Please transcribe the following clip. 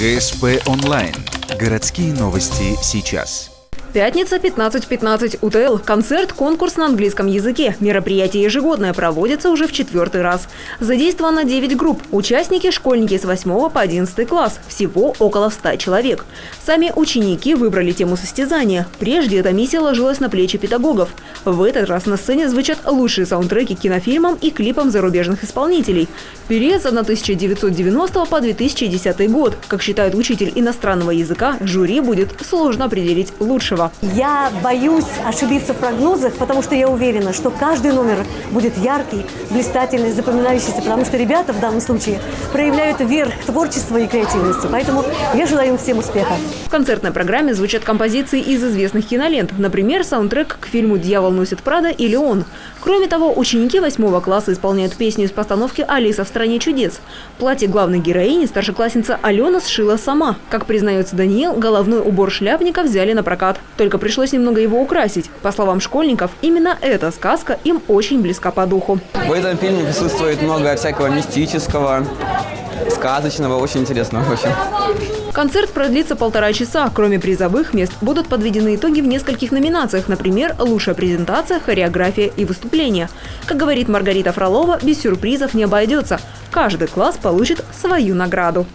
ГСП онлайн. Городские новости сейчас. Пятница, 15:15, УТЛ. Концерт-конкурс на английском языке. Мероприятие ежегодное, проводится уже в 4-й раз. Задействовано 9 групп. Участники – школьники с 8 по 11 класс. Всего около 100 человек. Сами ученики выбрали тему состязания. Прежде эта миссия ложилась на плечи педагогов. В этот раз на сцене звучат лучшие саундтреки к кинофильмам и клипам зарубежных исполнителей. Период с 1990 по 2010 год. Как считает учитель иностранного языка, жюри будет сложно определить лучшего. Я боюсь ошибиться в прогнозах, потому что я уверена, что каждый номер будет яркий, блистательный, запоминающийся, потому что ребята в данном случае проявляют верх творчества и креативности. Поэтому я желаю им всем успеха. В концертной программе звучат композиции из известных кинолент. Например, саундтрек к фильму «Дьявол носит Прада» или «Он». Кроме того, ученики 8 класса исполняют песню из постановки «Алиса в стране чудес». Платье главной героини старшеклассница Алена сшила сама. Как признается Даниил, головной убор шляпника взяли на прокат. Только пришлось немного его украсить. По словам школьников, именно эта сказка им очень близка по духу. В этом фильме присутствует много всякого мистического, сказочного, очень интересного вообще. Концерт продлится 1,5 часа. Кроме призовых мест будут подведены итоги в нескольких номинациях. Например, лучшая презентация, хореография и выступления. Как говорит Маргарита Фролова, без сюрпризов не обойдется. Каждый класс получит свою награду.